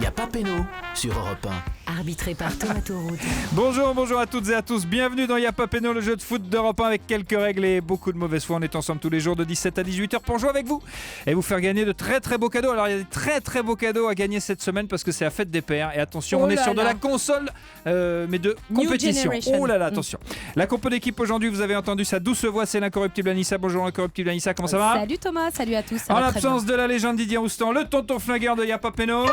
Y a pas péno sur Europe 1. Arbitré par Thomas Tauroud. Bonjour à toutes et à tous. Bienvenue dans Y a pas péno, le jeu de foot d'Europe 1 avec quelques règles et beaucoup de mauvaise foi. On est ensemble tous les jours de 17 à 18h pour jouer avec vous et vous faire gagner de très très beaux cadeaux. Alors il y a des très très beaux cadeaux à gagner cette semaine parce que c'est la fête des pères. Et attention, on est sur de la console mais de compétition. Oh là là, attention. La compo d'équipe aujourd'hui, vous avez entendu sa douce voix, c'est l'incorruptible Anissa. Bonjour l'incorruptible Anissa, comment ça va? Salut Thomas, salut à tous. En l'absence de la légende Didier Roustan, le tonton flingueur de Y a pas péno.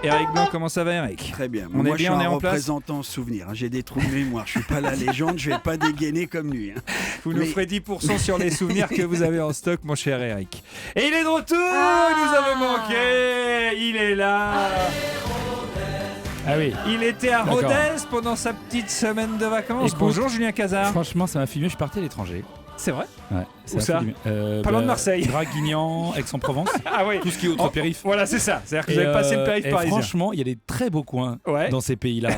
Eric Blanc, comment ça va Eric? Très bien. On est bien, on est en place. Représentant souvenir. J'ai des trous de mémoire. Je suis pas la légende. Je vais pas dégainer comme lui. Vous nous ferez 10% sur les souvenirs que vous avez en stock, mon cher Eric. Et il est de retour. Il nous avait manqué. Il est là. Ah oui. Il était à Rodez pendant sa petite semaine de vacances. Écoute, bonjour Julien Cazard. Franchement, ça m'a fait mieux. Je suis parti à l'étranger. C'est vrai? Ouais. Où ça? Pas loin de Marseille. Draguignan, Aix-en-Provence. Ah oui. Tout ce qui est outre-périph. Voilà, c'est ça. C'est-à-dire que vous avez passé le périph' parisien. Franchement, il y a des très beaux coins dans ces pays-là.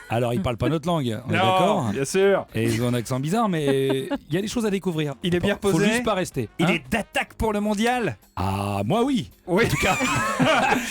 Alors, ils parlent pas notre langue, on est non, d'accord? Bien sûr. Et ils ont un accent bizarre, mais il y a des choses à découvrir. Il est bien posé. Faut juste pas rester. Il est d'attaque pour le mondial. Ah, moi oui. Oui. En tout cas,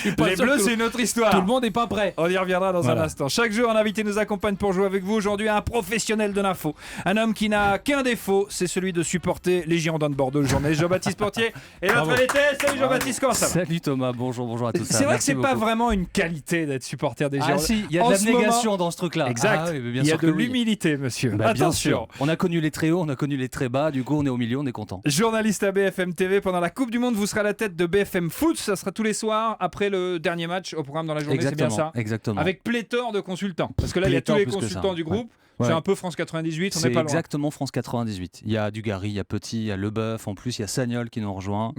les Bleus, c'est une autre histoire. Tout le monde n'est pas prêt. On y reviendra dans un instant. Chaque jour, un invité nous accompagne pour jouer avec vous. Aujourd'hui, un professionnel de l'info. Un homme qui n'a qu'un défaut, c'est celui de supporter les Girondins de Bordeaux. Le journaliste Jean-Baptiste Portier. Et notre invité, salut Jean-Baptiste, comment ça va? Salut Thomas, bonjour à tous. C'est vrai que c'est pas vraiment une qualité d'être supporter des Girondins. Ah si, il y a de l'abnégation dans ce truc-là. Exact. Ah, oui, bien il y a sûr de l'humilité, monsieur. Bien Attention. sûr. On a connu les très hauts, on a connu les très bas. Du coup, on est au milieu, on est content. Journaliste à BFM TV pendant la Coupe du Monde, vous serez à la tête de BFM Foot. Ça sera tous les soirs après le dernier match au programme dans la journée. Exactement, c'est bien ça? Exactement. Avec pléthore de consultants. Parce que là, il y a tous les consultants du groupe. Ouais. C'est un peu France 98, on n'est C'est pas loin. exactement France 98. Il y a Dugarry, il y a Petit, il y a Leboeuf, en plus il y a Sagnol qui nous rejoint,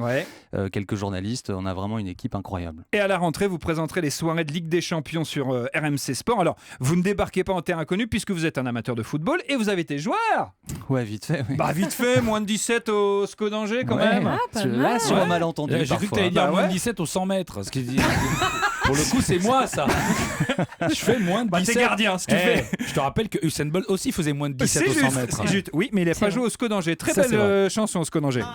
quelques journalistes, on a vraiment une équipe incroyable. Et à la rentrée, vous présenterez les soirées de Ligue des Champions sur RMC Sport. Alors, vous ne débarquez pas en terrain inconnu puisque vous êtes un amateur de football et vous avez été joueur. Ouais, vite fait. Oui. Bah vite fait, moins de 17 au SCO d'Angers quand même. Là, sur un malentendu. J'ai cru que tu allais dire moins de 17 au 100 mètres. Ce qui dit... Pour le coup, c'est moi ça. Je fais moins de 17. T'es gardien, ce que tu fais. Je te rappelle que Usain Bolt aussi faisait moins de 17 au 100 mètres. C'est juste. Oui, mais il n'a pas joué au SCO d'Angers. Très belle chanson au SCO d'Angers.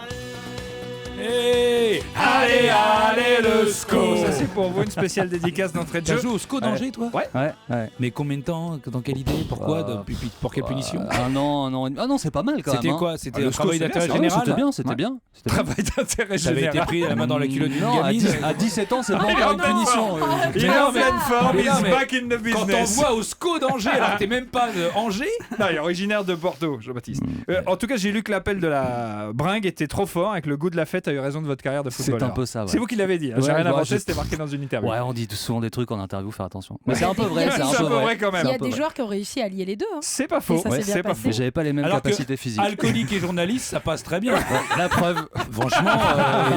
Hey, allez le SCO. Ça c'est pour vous, une spéciale dédicace d'entrée de jeu. Tu joues au SCO d'Angers toi? Ouais. Mais combien de temps? Dans quelle idée? Pourquoi? Pour quelle punition? Un an. Ah non, c'est pas mal quand même. C'était quoi? C'était un travail SCO, d'intérêt c'est général? C'était bien. Travail d'intérêt J'avais général. été pris la main dans la culotte d'une Non, gamine. à 17 ans, c'est pas encore une punition. Il est en pleine forme, mais he's non, mais back in the Quand on business. voit au SCO d'Angers, alors t'es même pas de Angers? Non, il est originaire de Bordeaux, Jean-Baptiste. En tout cas, j'ai lu que l'appel de la bringue était trop fort et que le goût de la fête a eu raison de votre carrière de footballeur. C'est un peu ça, ouais. C'est vous qui l'avez dit, hein. J'ai rien inventé, c'était marqué dans une interview. Ouais, on dit souvent des trucs en interview, faire attention. Mais c'est un peu vrai, C'est un peu vrai quand même. Il y a des joueurs qui ont réussi à lier les deux. C'est pas faux, Et ça s'est bien c'est pas passé. faux. Mais j'avais pas les mêmes Alors capacités physiques. Alcoolique et journaliste, ça passe très bien. La preuve. Franchement,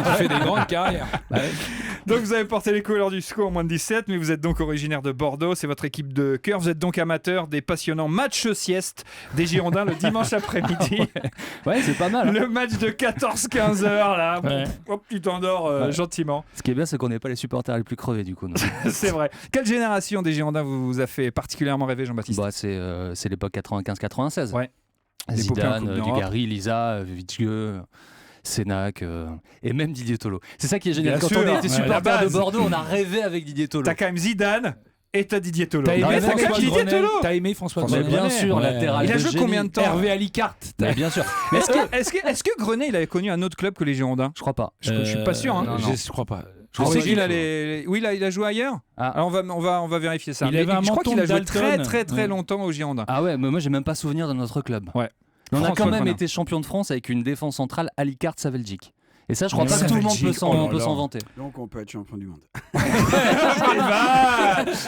tu fais des grandes carrières. Donc vous avez porté les couleurs du SCO en moins de 17, mais vous êtes donc originaire de Bordeaux, c'est votre équipe de cœur. Vous êtes donc amateur des passionnants matchs sieste des Girondins le dimanche après-midi. Ouais, c'est pas mal. Le match de 14-15 heures là, hop, tu t'endors gentiment. Ce qui est bien, c'est qu'on n'est pas les supporters les plus crevés du coup. C'est vrai. Quelle génération des Girondins vous a fait particulièrement rêver, Jean-Baptiste? Bah, c'est l'époque 95-96. Ouais. Zidane, Dugarry, Lisa, Vidieu, Sénac et même Didier Tolo. C'est ça qui est génial. Bien Quand sûr, on était la supporter base. de Bordeaux, on a rêvé avec Didier Tolo. T'as quand même Zidane et t'as Didier Tolo. T'as aimé Non, mais François Didier Grenelle? Tolo. T'as aimé François Mais Grenelle? bien sûr, latéral. Il a de joué génie. combien de temps? Hervé Alicart. Mais bien sûr. Mais est-ce que Grenet il avait connu un autre club que les Girondins? Je crois pas. Je suis pas sûr. Hein. non. Je crois pas. Je sais qu'il a oui, il a joué ailleurs. Ah. Alors on va vérifier ça. Il avait un je crois menton qu'il a de joué Dalton. très longtemps aux Girondins. Ah ouais, mais moi j'ai même pas souvenir de notre club. Ouais. Mais on a François quand même Grenin. été champion de France avec une défense centrale Alicart-Saveljic. Et ça, je crois pas que Saveljic, tout le monde peut oh là là. s'en vanter. Donc on peut être champion du monde.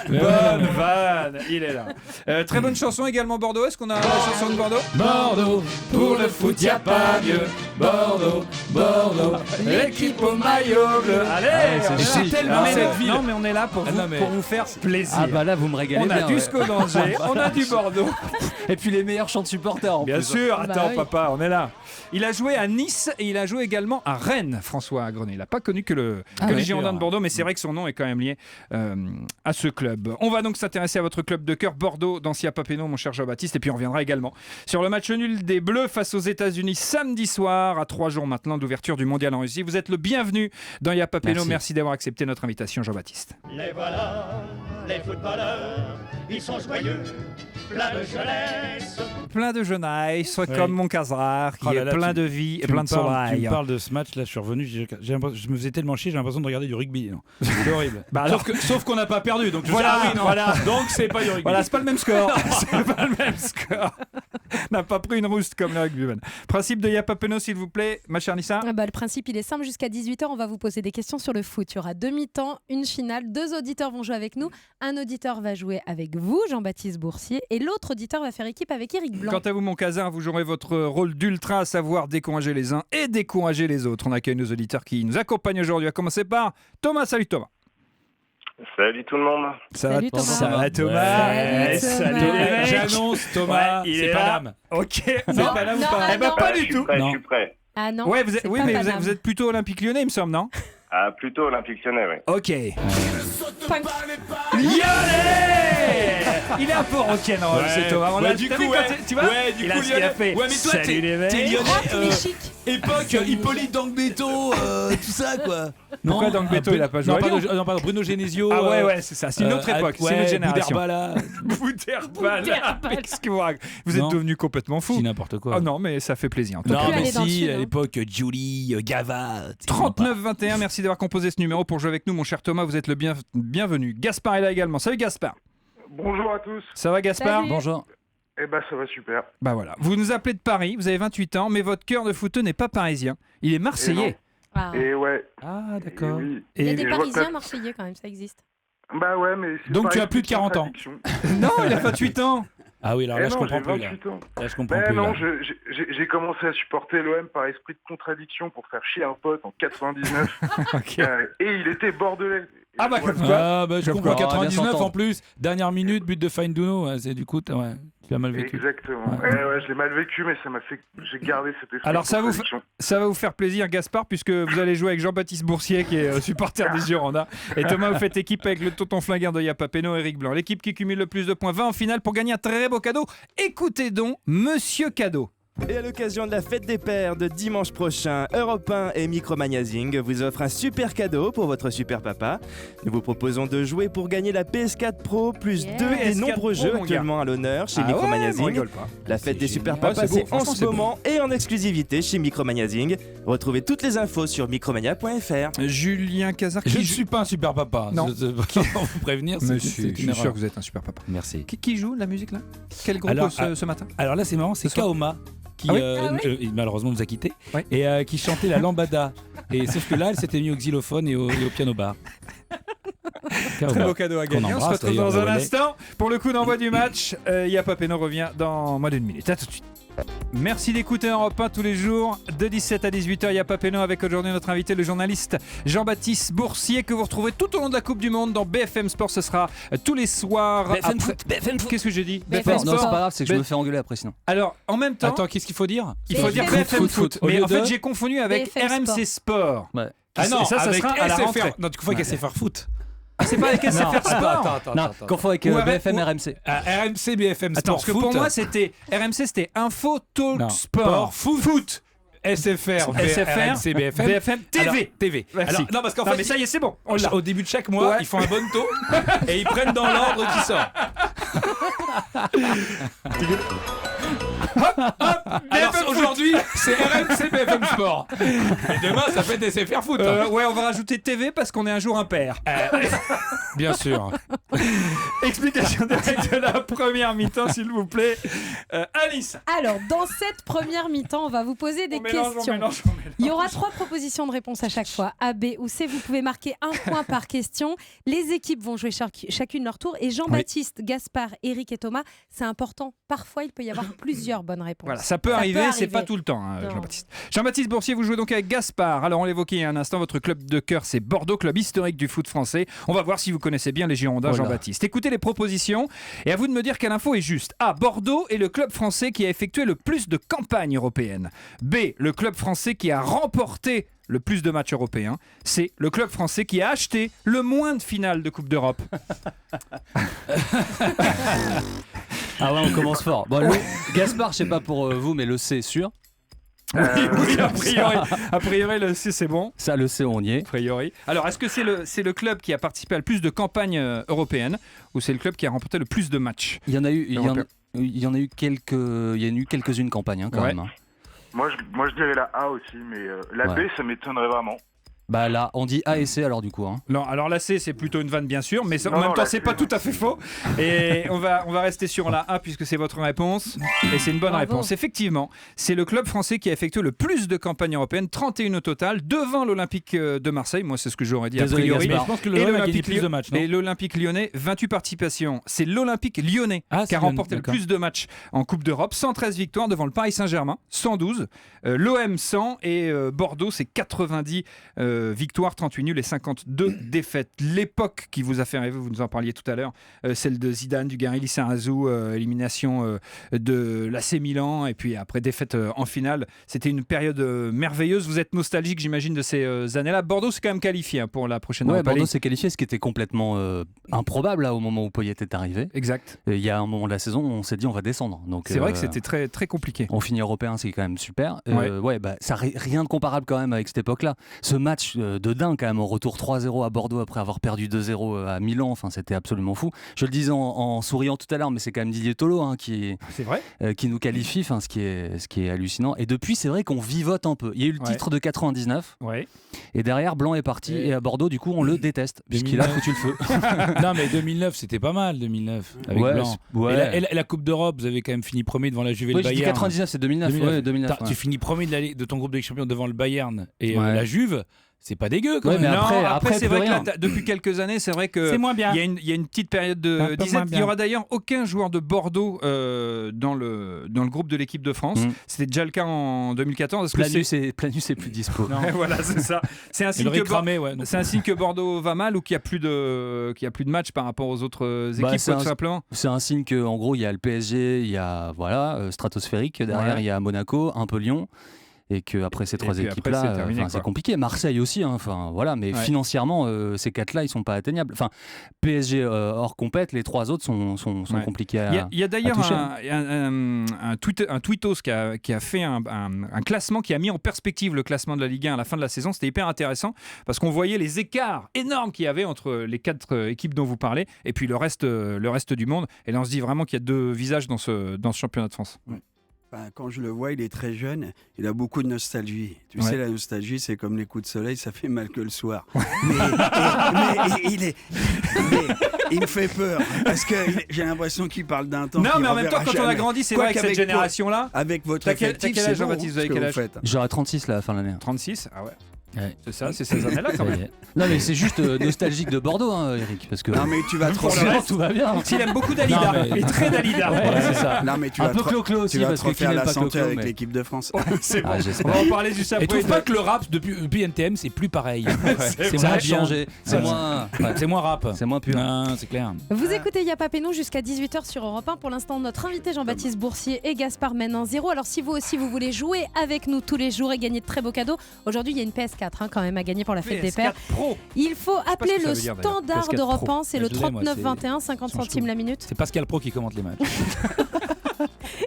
Bonne vanne, il est là. Très bonne chanson également Bordeaux. Est-ce qu'on a la chanson de Bordeaux? Bordeaux, pour le foot, y a pas mieux. Bordeaux, l'équipe au maillot bleu. Allez, c'est on est chic. là. Tellement Mais cette non, ville. non, mais on est là pour vous, non, mais- pour vous faire plaisir. Ah bah là, vous me régalez On a bien. du ouais. SCO d'Angers, on a du Bordeaux. Et puis les meilleurs chants de supporters en Bien plus. sûr, attends oui. papa, on est là. Il a joué à Nice et il a joué également à Rennes. Rennes, François Grenet. Il n'a pas connu que les Girondins de Bordeaux, mais c'est vrai que son nom est quand même lié à ce club. On va donc s'intéresser à votre club de cœur, Bordeaux, dans S'il y a Papineau, mon cher Jean-Baptiste, et puis on reviendra également sur le match nul des Bleus face aux États-Unis samedi soir, à 3 jours maintenant d'ouverture du Mondial en Russie. Vous êtes le bienvenu dans Il y a Papineau. Merci d'avoir accepté notre invitation, Jean-Baptiste. Les voilà, les footballeurs, ils sont joyeux, plein de jeunesse. Plein de jeunesse, comme mon Casar, qui est plein de vie et plein de soleil. Tu me parles de ce match, là, je suis revenu, je me faisais tellement chier, j'ai l'impression de regarder du rugby. C'est horrible. Sauf qu'on n'a pas perdu, donc voilà. Donc c'est pas du rugby. Voilà, c'est pas le même score. C'est pas le même score. On n'a pas pris une rouste comme le rugbyman. Principe de Y'a Papineau, s'il vous plaît, ma chère Nissa. Le principe, il est simple. Jusqu'à 18h, on va vous poser des questions sur le foot. Il y aura 2 mi-temps, une finale. 2 auditeurs vont jouer avec nous. Un auditeur va jouer avec vous, Jean-Baptiste Boursier, et l'autre auditeur va faire équipe avec Éric Blanc. Quant à vous, mon Casar, vous jouerez votre rôle d'ultra, à savoir décourager les uns et décourager les autres. On accueille nos auditeurs qui nous accompagnent aujourd'hui. À commencer par Thomas. Salut Thomas. Salut tout le monde. Salut Thomas. Ça va Thomas. Salut Thomas. J'annonce Thomas, c'est pas l'âme. Ok. C'est Non, pas l'âme ou non, pas? ah, non. Pas du tout. Je suis prêt. Ah non. Ouais, c'est oui, pas mais Paname. vous êtes plutôt Olympique Lyonnais, il me semble, non? Ah, plutôt Olympique Lyonnais, oui. Ok. Punk. Il est un peu rock'n'roll, c'est Thomas. On a du t'as coup, vu ouais. quand tu vois, Ouais, du il coup, a ce qu'il a fait. Ouais, mais toi, Salut les mecs. t'es lyonnais. Rock, mais chic. Époque Hippolyte Dangbeto, tout ça quoi. Pourquoi Dangbeto, il a pas joué à Lyon? Non, pardon, Bruno Genesio. Ah ouais, c'est ça. C'est une autre époque. C'est une autre génération. Bouderbala. Qu'est-ce que vous êtes Non. devenu complètement fou. C'est n'importe quoi. Oh non, mais ça fait plaisir. En tout Non, cas. plus mais aller dans le si, sud, à hein. l'époque, Julie, Gava. 39-21, merci d'avoir composé ce numéro pour jouer avec nous, mon cher Thomas. Vous êtes le bienvenu. Gaspard est là également. Salut Gaspard. Bonjour à tous. Ça va Gaspard? Salut. Bonjour. Eh ben, ça va super. Bah voilà. Vous nous appelez de Paris, vous avez 28 ans, mais votre cœur de footeux n'est pas parisien. Il est marseillais. Ah. Et ouais. Ah, et d'accord. oui. Il y a Et des je vois Parisiens pas- marseillais quand même, ça existe. Bah ouais, mais... c'est Donc pas tu as une plus de 40 ans. contradiction. non, il a 28 ans. Ah oui, alors Eh là, je non, comprends j'ai plus. Là. 28 ans. Là, je comprends Ben plus. non, là. j'ai commencé à supporter l'OM par esprit de contradiction pour faire chier un pote en 99. Ok. Et il était bordelais. Et Ah bah, je vois- comme quoi. Ah bah je Comme comprends, quoi. On va bien 99 en s'entendre. plus, dernière minute, but de Fainduno, c'est du coup, tu l'as mal vécu. Exactement. Ouais. Ouais, je l'ai mal vécu, mais ça m'a fait... J'ai gardé cet esprit Alors, de ça vous contradiction. Ça va vous faire plaisir, Gaspard, puisque vous allez jouer avec Jean-Baptiste Boursier, qui est supporter des Girondins. Et Thomas, vous faites équipe avec le tonton flingueur de Y'a Papineau, Éric Blanc. L'équipe qui cumule le plus de points va en finale pour gagner un très beau cadeau. Écoutez donc, Monsieur Cadeau. Et à l'occasion de la fête des pères de dimanche prochain, Europe 1 et Micromagazine vous offrent un super cadeau pour votre super papa. Nous vous proposons de jouer pour gagner la PS4 Pro plus Yeah. 2 des PS4 nombreux Pro, jeux mon gars. actuellement à l'honneur chez Ah ouais, on Micromagazine. rigole pas. La fête des super génial. papas, Ouais, c'est beau, c'est en franchement, ce c'est beau. moment et en exclusivité chez Micromagazine. Retrouvez toutes les infos sur micromania.fr. Julien Cazard, Je qui ne joue... suis pas un super papa. Non. Pour vous prévenir, c'est Monsieur, c'est je une suis sûr erreur. que vous êtes un super papa. Merci. Qui joue la musique là? Quel groupe Alors, ce matin? Alors là, c'est marrant, c'est Ce soir. Kaoma qui Ah oui il malheureusement nous a quittés Ouais. et qui chantait la lambada. Et sauf que là, elle s'était mise au xylophone et au piano bar. Très beau cadeau à Qu'on gagner. On se embrasse, retrouve d'ailleurs, dans un au relais. instant pour le coup d'envoi du match. Y'a Papineau revient dans moins d'une minute. À tout de suite. Merci d'écouter Europe 1 tous les jours de 17 à 18h. Y'a Papineau avec aujourd'hui notre invité, le journaliste Jean-Baptiste Boursier, que vous retrouvez tout au long de la Coupe du Monde dans BFM Sport. Ce sera tous les soirs. BFM après- Foot, BFM Foot. Qu'est-ce que j'ai dit? BFM Non, c'est Sport. pas grave, c'est que je Ben- me fais engueuler après sinon. Alors, en même temps, Attends, qu'est-ce qu'il faut dire? il faut dire BFM BFM Foot. Foot. Au Mais lieu en fait, de- j'ai confondu avec BFM RMC Sport. Ouais. Ah non, Et ça avec sera à la SFR. rentrée. Non, tu confonds avec SFR Foot. Ah, c'est pas avec SFR Sport. Non, confond avec Ou BFM ou- RMC. RMC, BFM Attends, Sport parce que Foot. pour moi, c'était RMC, c'était Info Talk Non. Sport. Foot. SFR, SFR, RMC, BFM. BFM TV. Alors, TV. Merci. Alors, non, parce qu'en Non, fait, mais ça y est, c'est bon. On l'a. au début de chaque mois, Ouais. ils font un bonneto et ils prennent dans l'ordre qui sort. Alors aujourd'hui, c'est RMC BFM Sport. Et demain, ça fait SFR Foot. Ouais, on va rajouter TV parce qu'on est un jour impair. Bien sûr. Explication directe de la première mi-temps, s'il vous plaît. Alice. Alors, dans cette première mi-temps, on va vous poser des On mélange, questions. on mélange. Il y aura 3 propositions de réponse à chaque fois, A, B ou C. Vous pouvez marquer un point par question. Les équipes vont jouer chacune leur tour. Et Jean-Baptiste, Gaspard, Éric et Thomas, c'est important. Parfois, il peut y avoir plusieurs bonnes réponses. Voilà, ça peut arriver, c'est arriver. pas tout le temps, Non. Jean-Baptiste. Jean-Baptiste Boursier, vous jouez donc avec Gaspard. Alors, on l'évoquait il y a un instant, votre club de cœur, c'est Bordeaux, club historique du foot français. On va voir si vous connaissez bien les Girondins, Oh là Jean-Baptiste. Écoutez les propositions et à vous de me dire quelle info est juste. A. Bordeaux est le club français qui a effectué le plus de campagnes européennes. B. Le club français qui a remporté le plus de matchs européens. C. Le club français qui a acheté le moins de finales de Coupe d'Europe. Ah ouais, on commence fort. Bon, Gaspard, je sais pas pour vous, mais le C, sûr. Oui, a priori, le C, c'est bon. Ça, le C, on y est. A priori. Alors, est-ce que c'est le club qui a participé à le plus de campagnes européennes ou c'est le club qui a remporté le plus de matchs? Il y en a eu quelques-unes campagnes quand même. Hein. Moi, je dirais la A aussi, mais la B, ça m'étonnerait vraiment. Bah là, on dit A et C alors du coup. Hein. Non, alors la C, c'est plutôt une vanne bien sûr, mais en même temps, c'est pas tout à fait faux. Et on va rester sur la A puisque c'est votre réponse. Et c'est une bonne réponse. Effectivement, c'est le club français qui a effectué le plus de campagnes européennes, 31 au total, devant l'Olympique de Marseille. Moi, c'est ce que j'aurais dit a priori. Mais je pense que l'Olympique a gagné plus de matchs. Et l'Olympique lyonnais, 28 participations. C'est l'Olympique lyonnais qui a remporté le plus de matchs en Coupe d'Europe, 113 victoires devant le Paris Saint-Germain, 112. L'OM 100 et Bordeaux, c'est 90 victoires, 38 nuls et 52 défaites. L'époque qui vous a fait rêver, vous nous en parliez tout à l'heure, celle de Zidane, du Guingamp, Lissarazu, élimination de l'AC Milan et puis après défaite en finale. C'était une période merveilleuse. Vous êtes nostalgique, j'imagine, de ces années-là. Bordeaux s'est quand même qualifié pour la prochaine Europa League. Bordeaux s'est qualifié, ce qui était complètement improbable là, au moment où Poyet est arrivé. Exact. Et il y a un moment de la saison, on s'est dit on va descendre. Donc, c'est vrai que c'était très, très compliqué. On finit européen, c'est quand même super. Ça rien de comparable quand même avec cette époque-là. Ce match de dingue quand même, au retour 3-0 à Bordeaux après avoir perdu 2-0 à Milan, enfin c'était absolument fou. Je le disais en souriant tout à l'heure, mais c'est quand même Didier Tolo qui nous qualifie, enfin ce qui est hallucinant. Et depuis, c'est vrai qu'on vivote un peu. Il y a eu le titre de 99, et derrière Blanc est parti, et à Bordeaux du coup on le déteste puisqu'il a foutu le feu. Non mais 2009 c'était pas mal, 2009 avec Blanc. Et la Coupe d'Europe, vous avez quand même fini premier devant la Juve et le Bayern. 99 c'est 2009. 2009. Tu finis premier de ton groupe de champions devant le Bayern et la Juve. C'est pas dégueu quand même. Mais après c'est vrai que depuis quelques années, c'est vrai que c'est moins bien. Il y a une petite période de disette. Il y aura d'ailleurs aucun joueur de Bordeaux dans le groupe de l'équipe de France. C'était déjà le cas en 2014. Planus est plus dispo. Voilà, c'est ça. C'est un signe c'est un signe que Bordeaux va mal ou qu'il y a plus de matchs par rapport aux autres équipes tout simplement. C'est un signe que en gros il y a le PSG, il y a stratosphérique derrière, il y a Monaco, un peu Lyon. Et qu'après ces trois équipes-là, c'est compliqué. Marseille aussi, mais financièrement, ces quatre-là, ils sont pas atteignables. Enfin, PSG hors compète, les trois autres sont compliqués à toucher. Il y a d'ailleurs un tweetos qui a fait un classement qui a mis en perspective le classement de la Ligue 1 à la fin de la saison. C'était hyper intéressant parce qu'on voyait les écarts énormes qu'il y avait entre les quatre équipes dont vous parlez et puis le reste du monde. Et là, on se dit vraiment qu'il y a deux visages dans ce championnat de France. Ouais. Quand je le vois, il est très jeune, il a beaucoup de nostalgie. Tu sais, la nostalgie, c'est comme les coups de soleil, ça fait mal que le soir. Mais il me fait peur, parce que j'ai l'impression qu'il parle d'un temps. Non, mais en même temps, quand on a grandi, c'est vrai que cette génération-là. Avec votre effectif, quel âge, Jean-Baptiste, vous avez quel âge ? J'aurai 36 là, à la fin de l'année. 36 ? Ah ouais. C'est ça, c'est ces années-là quand même. Non mais c'est juste nostalgique de Bordeaux, Eric, parce que non mais tu vas trop tout va bien. S'il aime beaucoup Dalida, et très Dalida. C'est ça. Non mais tu un peu Clo-Clo aussi, parce que faire la santé avec l'équipe de France. C'est bon. On va en parler juste après. Et trouve pas que le rap depuis NTM c'est plus pareil. C'est moins changé. C'est moins rap. C'est moins pur. C'est clair. Vous écoutez Y'a pas Péno jusqu'à 18h sur Europe 1. Pour l'instant, notre invité Jean-Baptiste Boursier et Gaspard mènent 1-0. Alors si vous aussi vous voulez jouer avec nous tous les jours et gagner de très beaux cadeaux, aujourd'hui il y a une PS4 quand même à gagner pour la fête des pères. Pro. Il faut appeler le standard d'Europe 1, c'est le 39 21, 50 centimes la minute. C'est Pascal Pro qui commente les matchs.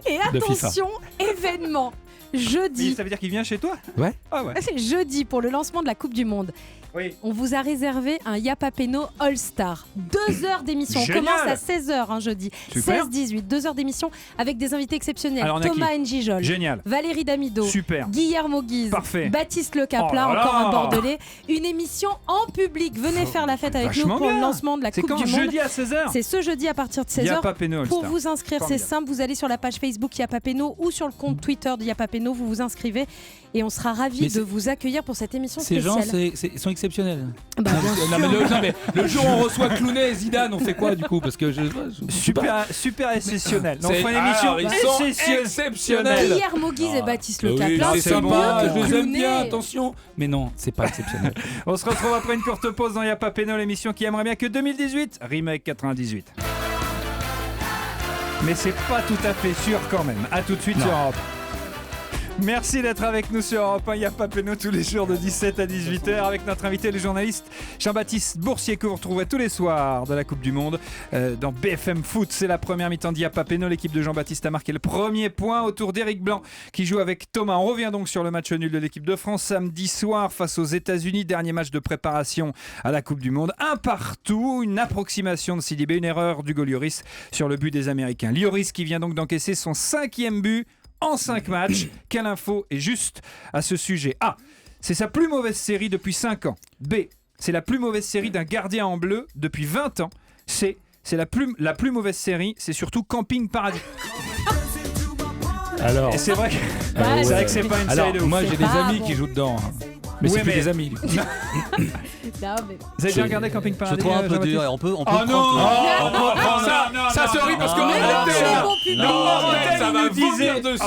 Et attention, événement, jeudi. Mais ça veut dire qu'il vient chez toi ? Ouais. Ah ouais. C'est jeudi pour le lancement de la Coupe du Monde. Oui. On vous a réservé un Y'a pas Péno All-Star. 2 heures d'émission. On commence à 16h jeudi. 16-18. 2 heures d'émission avec des invités exceptionnels. Alors, Thomas Njijol. Génial. Valérie Damido. Super. Guillermo Guise. Parfait. Baptiste Le Capla, encore un Bordelais. Une émission en public. Venez faire la fête avec nous pour le lancement de la Coupe du Monde. C'est quand jeudi à 16h ? C'est ce jeudi à partir de 16h. Y'a pas Péno All-Star. Pour vous inscrire, c'est simple. Vous allez sur la page Facebook Facebook Yapapeno ou sur le compte Twitter de Yapapeno. Vous vous inscrivez et on sera ravis de vous accueillir pour cette émission spéciale. Ces gens, ils sont exceptionnels. Bah, mais le jour où on reçoit Clooney et Zidane, on fait quoi du coup? Parce que super exceptionnel. On fait une Alors, émission ils sont exceptionnels. Guillermo Guise et Baptiste Le Oui, Caplin, c'est sympa, mieux que je les aime Clooney. bien, attention. Mais non, c'est pas exceptionnel. On se retrouve après une courte pause dans Y'a pas Péno, l'émission qui aimerait bien que 2018 rime avec 98. Mais c'est pas tout à fait sûr quand même. A tout de suite sur Europe. Merci d'être avec nous sur Europe 1. Y'a pas Péno tous les jours de 17 à 18h avec notre invité, le journaliste Jean-Baptiste Boursier, que vous retrouverez tous les soirs de la Coupe du Monde dans BFM Foot. C'est la première mi-temps d'Y'a pas Péno. L'équipe de Jean-Baptiste a marqué le premier point au tour d'Éric Blanc qui joue avec Thomas. On revient donc sur le match nul de l'équipe de France samedi soir face aux États-Unis. Dernier match de préparation à la Coupe du Monde. Un partout, une approximation de Sidibé, une erreur d'Hugo Lloris sur le but des Américains. Lloris qui vient donc d'encaisser son 5e but en 5 matchs. Quelle info est juste à ce sujet? A. C'est sa plus mauvaise série depuis 5 ans. B. C'est la plus mauvaise série d'un gardien en bleu depuis 20 ans. C. C'est la plus mauvaise série, c'est surtout Camping Paradis. Alors, et c'est vrai que c'est pas une série de ouf. Moi j'ai des amis qui jouent dedans. Mais c'est plus des amis. Non, mais... Vous avez déjà regardé Camping Paradis? Je trouve un peu dur et on peut Oh non, ça se rit parce que ça va vomir dessus.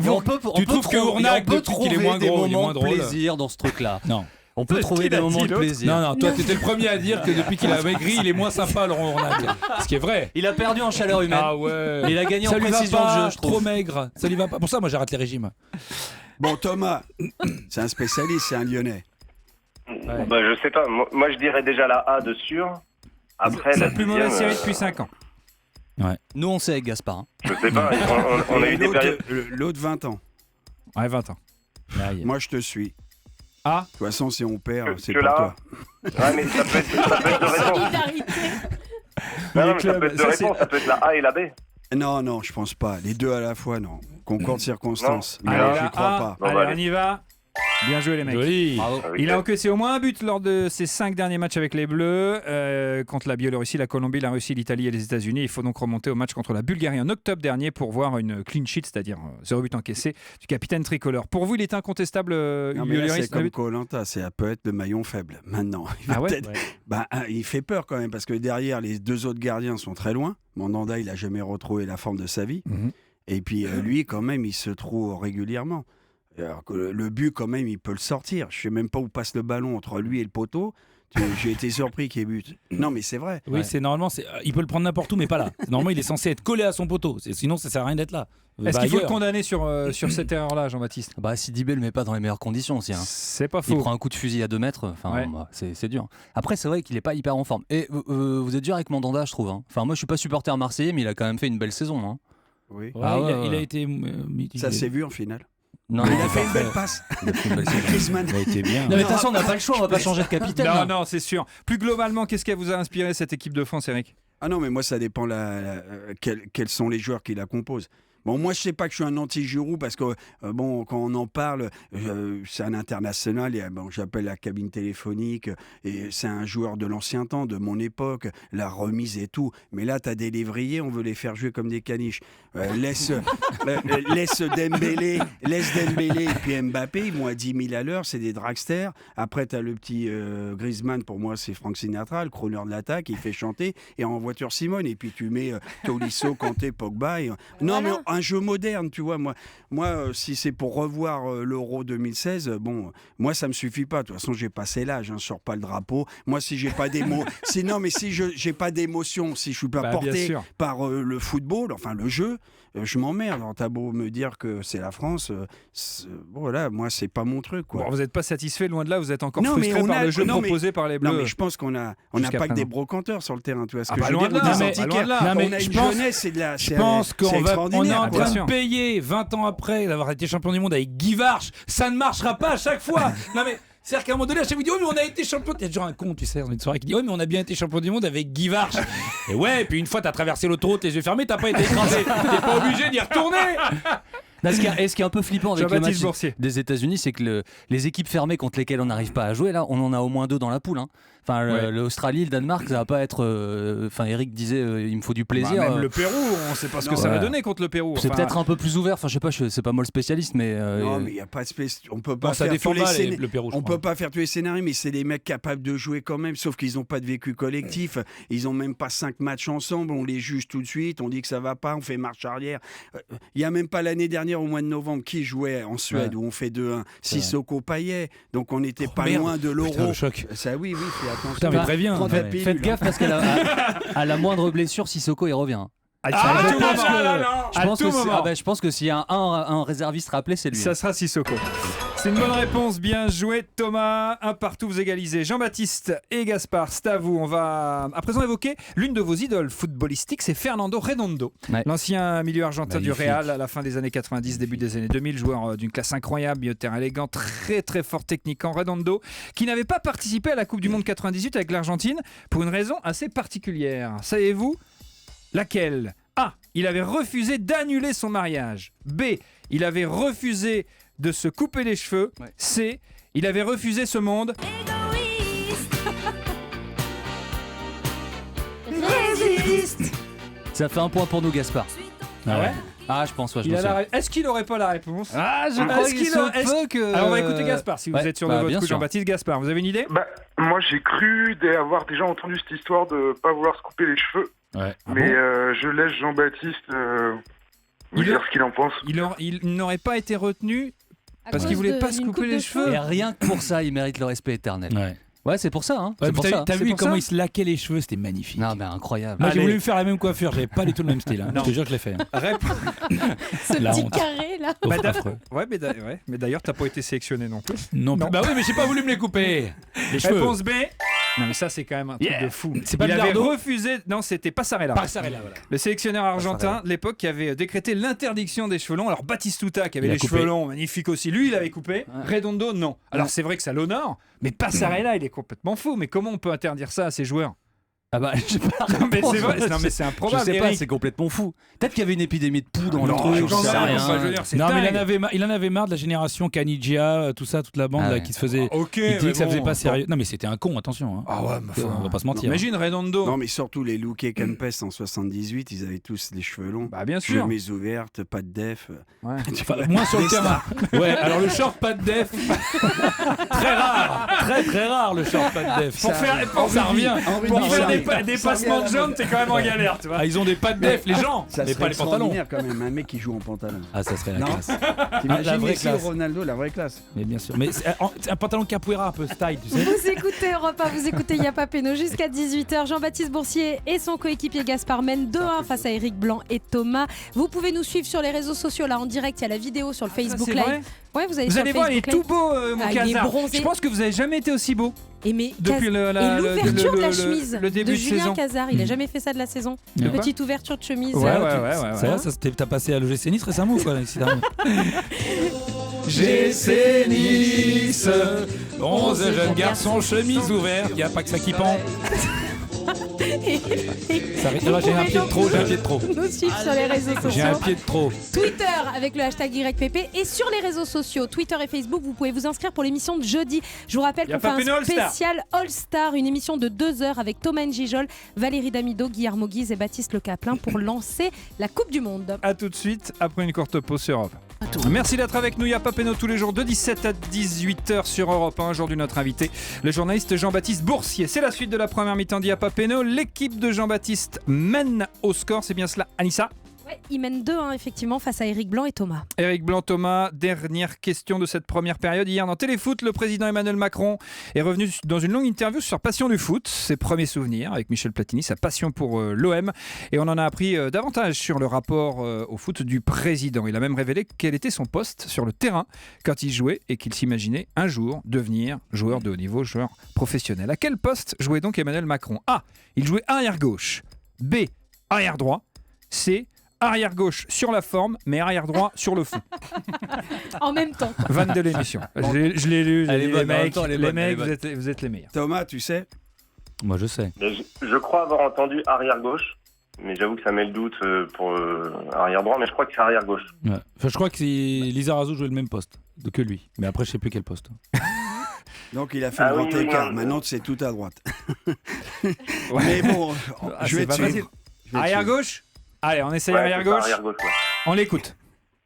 Non. Tu trouves que Ournac, depuis qu'il est moins des gros, il est moins moments de drôle. plaisir dans ce truc-là. Non. On peut trouver des moments de plaisir. Non, toi t'étais le premier à dire que depuis qu'il a maigri, il est moins sympa, Laurent Ournac. Ce qui est vrai. Il a perdu en chaleur humaine. Ah ouais. Il a gagné ça en lui précision va pas, de jeu, je trouve. trop maigre. Ça lui va pas. Pour ça, moi j'arrête les régimes. Bon, Thomas, c'est un spécialiste, c'est un Lyonnais. Ouais. Bah, je sais pas. Moi, je dirais déjà la A de sûr. Après, c'est la la plus mauvaise série depuis 5 ans. Ouais. Nous, on sait avec Gaspard. Hein. Je sais pas. On a eu des périodes. L'autre 20 ans. Ouais, 20 ans. Moi, je te suis. Ah. De toute façon, si on perd, c'est que pour là. toi. Ouais, mais ça peut être de réponse. Non, mais ça peut être de réponse. Ça peut être la A et la B. Non, je pense pas. Les deux à la fois, non. Concours de circonstances. Non. Mais Allez, je la n'y crois A. pas. Bon, Allez, bah, on y va. Bien joué les mecs. Joli. Bravo. Il a encaissé au moins un but lors de ses 5 derniers matchs avec les Bleus, contre la Biélorussie, la Colombie, la Russie, l'Italie et les États-Unis. Il faut donc remonter au match contre la Bulgarie en octobre dernier pour voir une clean sheet, c'est-à-dire 0 but encaissé du capitaine tricolore. Pour vous, il est incontestable, Non, mais là, Lloris, c'est comme Koh-Lanta, ça peut être le maillon faible. Maintenant, il fait peur quand même parce que derrière, les deux autres gardiens sont très loin. Mandanda, il a jamais retrouvé la forme de sa vie. Et puis lui, quand même, il se trouve régulièrement. Alors que le but, quand même, il peut le sortir. Je sais même pas où passe le ballon entre lui et le poteau. J'ai été surpris qu'il bute. Non, mais c'est vrai. Oui, c'est normalement, il peut le prendre n'importe où, mais pas là. Normalement, il est censé être collé à son poteau. Sinon, ça sert à rien d'être là. Est-ce qu'il faut le condamner sur cette erreur-là, Jean-Baptiste? Bah, Sidibé le met pas dans les meilleures conditions aussi. Hein. C'est pas faux. Il prend un coup de fusil à 2 mètres. Enfin, c'est dur. Après, c'est vrai qu'il est pas hyper en forme. Et vous êtes dur avec Mandanda, je trouve. Hein. Enfin, moi, je suis pas supporter marseillais, mais il a quand même fait une belle saison. Hein. Oui. Ouais, il a été mitigé. Ça s'est vu en finale. Non, il a fait une belle passe. Griezmann. Il a été bien. Non, mais de toute façon, on n'a pas le choix, on va pas changer de capitaine. Non, c'est sûr. Plus globalement, qu'est-ce qui vous a inspiré cette équipe de France, Eric? Ah non, mais moi, ça dépend quels sont les joueurs qui la composent. Bon, moi, je sais pas que je suis un anti-Giroud parce que, quand on en parle, c'est un international, et j'appelle la cabine téléphonique, et c'est un joueur de l'ancien temps, de mon époque, la remise et tout. Mais là, tu as des lévriers, on veut les faire jouer comme des caniches. Laisse Dembélé et puis Mbappé, ils vont à 10 000 à l'heure, c'est des dragsters. Après, tu as le petit Griezmann, pour moi, c'est Frank Sinatra, le chroneur de l'attaque, il fait chanter, et en voiture Simone, et puis tu mets Tolisso, Kanté, Pogba. Non, mais un jeu moderne, tu vois. Moi, si c'est pour revoir l'Euro 2016, moi, ça me suffit pas. De toute façon, j'ai passé l'âge, je sors pas le drapeau. Moi, si j'ai pas si j'ai pas d'émotion, si je suis pas porté par le football, enfin le jeu, je m'emmerde. T'as beau me dire que c'est la France, voilà, moi, c'est pas mon truc, quoi. Bon, vous n'êtes pas satisfait, loin de là, vous êtes encore frustré par le jeu proposé par les Bleus. Non, mais je pense qu'on n'a pas que des brocanteurs sur le terrain, tu vois ce que je veux dire. On a une jeunesse, c'est extraordinaire. On est en train de payer 20 ans après d'avoir été champion du monde avec Guy Varche. Ça ne marchera pas à chaque fois. Non mais c'est-à-dire qu'à un moment donné, à chaque fois, on dit mais on a été champion. Il y a toujours un con, tu sais, dans une soirée qui dit mais on a bien été champion du monde avec Guy Varche. Et ouais, et puis une fois t'as traversé l'autoroute les yeux fermés, t'as pas été écrasé. T'es pas obligé d'y retourner. Ce qui est un peu flippant avec le match des États-Unis, c'est que les équipes fermées contre lesquelles on n'arrive pas à jouer, là, on en a au moins 2 dans la poule. Hein. Enfin, Ouais. l'Australie, le Danemark, ça va pas être. Enfin, Eric disait, il me faut du plaisir. Bah, même le Pérou, on ne sait pas ce que ça va donner contre le Pérou. C'est peut-être un peu plus ouvert. Enfin, je sais pas, c'est pas moi le spécialiste, mais. Non, mais il n'y a pas de on peut pas Non, ça faire défend tous les pas scénarios. le Pérou, je On crois. peut pas faire tous les scénarios, mais c'est des mecs capables de jouer quand même, sauf qu'ils n'ont pas de vécu collectif. Ils n'ont même pas 5 matchs ensemble, on les juge tout de suite, on dit que ça va pas, on fait marche arrière. Il n'y a même pas l'année dernière, au mois de novembre, qui jouait en Suède, où on fait 2-1 Sissoko Payet. Donc on n'était pas loin de l'Euro. Putain, le choc. Ça, oui, fais attention. Putain, mais très bien. Prends ta pilule, Faites gaffe parce qu'à la moindre blessure, Sissoko il revient. À je tout pense moment, que- là, là. Je À pense tout que c'est- moment. je pense que s'il y a un réserviste rappelé, c'est lui. Ça sera Sissoko. C'est une bonne réponse, bien joué Thomas. Un partout, vous égalisez. Jean-Baptiste et Gaspard, c'est à vous. On va à présent évoquer l'une de vos idoles footballistiques, c'est Fernando Redondo, Ouais. l'ancien milieu argentin du Magnifique. Real à la fin des années 90, début des années 2000, joueur d'une classe incroyable, milieu de terrain élégant, très très fort techniquement. Redondo, qui n'avait pas participé à la Coupe du Monde 98 avec l'Argentine pour une raison assez particulière. Savez-vous laquelle? A. Il avait refusé d'annuler son mariage. B. Il avait refusé de se couper les cheveux. Ouais. C. Il avait refusé ce monde. Ça fait un point pour nous, Gaspard. Ah ouais. Ah, je pense, ouais, je Il me a souviens. Est-ce qu'il n'aurait pas la réponse? Ah, je Ah, crois est-ce qu'il qu'il se a- est-ce- peut que. Alors on va écouter Gaspard si vous ouais, êtes sûr bah, de votre bien coup. sûr. Jean-Baptiste, Gaspard, vous avez une idée? Bah, moi, j'ai cru avoir déjà entendu cette histoire de pas vouloir se couper les cheveux, Ouais. mais je laisse Jean-Baptiste me Il dire a- ce qu'il en pense. Il n'aurait pas été retenu parce qu'il voulait pas se couper les cheveux. Et rien que pour ça, il mérite le respect éternel. Ouais. Ouais, c'est pour ça. Hein. Ouais, C'est pour t'as ça. t'as C'est vu pour comment ça il se laquait les cheveux, c'était magnifique. Non, mais incroyable. Moi, j'ai Allez. voulu me faire la même coiffure, j'avais pas du tout le même style. Hein. Je te jure que je l'ai fait. Hein. Ce La petit honte. carré là. Oh, Bah, affreux. Ouais, mais d'ailleurs, t'as pas été sélectionné non plus. Non, Non. bah oui, mais j'ai pas voulu me les couper. Les cheveux. Réponse B. Non, mais ça, c'est quand même un truc Yeah. de fou. C'est pas il avait Bilardo refusé. Non, c'était Passarella. Passarella, voilà. Le sélectionneur argentin de l'époque qui avait décrété l'interdiction des cheveux longs. Alors Batistuta qui avait Il a les coupé. cheveux longs, magnifique aussi, lui il avait coupé. Redondo non. Alors c'est vrai que ça l'honore, mais Passarella il est complètement fou. Mais comment on peut interdire ça à ces joueurs? Ah bah, je sais pas. Non mais c'est vrai, non mais c'est improbable. Je sais pas, Eric. c'est complètement fou. Peut-être qu'il y avait une épidémie de poux dans le Non, truc. j'en j'en sais sais rien. rien. Enfin, je veux dire, c'est Non, mais dingue. il en avait marre de la génération Canigia, tout ça, toute la bande Ah là, ouais. qui se faisait. Ok, Il disait mais que ça bon, faisait pas bon. sérieux. Non, mais c'était un con, attention. Hein. Ah ouais, mais enfin, On va pas se mentir. Imagine Redondo. Non, mais surtout les Luque Campes en 78, ils avaient tous les cheveux longs. Bah bien sûr. Chemises ouvertes, pas de def. Ouais. Enfin, moins sur le terrain. Ouais, alors le short pas de def. Très rare. Très très rare le short pas de def. Ça revient. Pour faire des Ça passements revient de à la jambes, t'es quand même en galère, tu vois. Ah, ils ont des pas de def, les gens, Ça mais serait pas les pantalons. extraordinaire quand même, un mec qui joue en pantalon. Ah, ça serait la Non. classe. la T'imagines vraie Messi ou classe. Ronaldo, la vraie classe. Mais bien sûr. Mais c'est un pantalon capoeira un peu style, tu sais. Vous écoutez Europe 1, vous écoutez Yapa Peno jusqu'à 18h. Jean-Baptiste Boursier et son coéquipier Gaspard mènent 2-1 face à Eric Blanc et Thomas. Vous pouvez nous suivre sur les réseaux sociaux là en direct. Il y a la vidéo sur le Facebook c'est Live. vrai Ouais, vous allez Vous sur allez le voir, il est Facebook tout Live. beau, mon Ah, il est casard. bronzé. Je pense que vous avez jamais été aussi beau Et mais depuis et l'ouverture de la chemise le début de de Julien saison. Cazard, il a jamais fait ça de la saison. De quoi Petite ouverture de chemise. Ouais, Ça va, t'as passé à l'OGC Nice récemment ou quoi, Alexis Darmon GC Nice. 11 jeunes garçons, chemise ouverte, y a pas que ça qui pend. Alors j'ai un pied de trop, j'ai un pied de trop. Nous suivre sur les réseaux J'ai un sociaux. pied de trop. Twitter avec le hashtag YPP et sur les réseaux sociaux, Twitter et Facebook, vous pouvez vous inscrire pour l'émission de jeudi. Je vous rappelle qu'on fait Y'a pas Peno un All-Star. spécial All-Star, une émission de 2 heures avec Thomas Njijol, Valérie Damido, Guillermo Guise et Baptiste Le Caplin pour lancer la Coupe du Monde. A tout de suite après une courte pause sur Europe. Merci d'être avec nous, Yapa Peno tous les jours de 17 à 18h sur Europe 1. Aujourd'hui notre invité, le journaliste Jean-Baptiste Boursier. C'est la suite de la première mi-temps d'Yapa Peno. L'équipe de Jean-Baptiste mène au score, c'est bien cela, Anissa? Ouais, il mène 2-1 effectivement face à Eric Blanc et Thomas. Eric Blanc-Thomas, dernière question de cette première période. Hier dans Téléfoot, le président Emmanuel Macron est revenu dans une longue interview sur Passion du foot, ses premiers souvenirs avec Michel Platini, sa passion pour l'OM. Et on en a appris davantage sur le rapport au foot du président. Il a même révélé quel était son poste sur le terrain quand il jouait et qu'il s'imaginait un jour devenir joueur de haut niveau, joueur professionnel. À quel poste jouait donc Emmanuel Macron? A. Il jouait arrière-gauche. B. Arrière-droit. C. Arrière-gauche sur la forme, mais arrière-droit sur le fond. En même temps. Vanne de l'émission. Je l'ai lu, Elle est les bonne, en même mecs, temps, elle est bonne, elle est bonne. vous êtes les meilleurs. Thomas, tu sais, Moi je sais. Mais je crois avoir entendu arrière-gauche, mais j'avoue que ça met le doute pour arrière-droit, mais je crois que c'est arrière-gauche. Ouais. Enfin, je crois que Lisa Razou jouait le même poste que lui. Mais après, je sais plus quel poste. Donc il a fait le grand écart. Maintenant, c'est tout à droite. Mais bon, je vais te suivre. Arrière-gauche ? Allez, on essaye arrière-gauche. On l'écoute.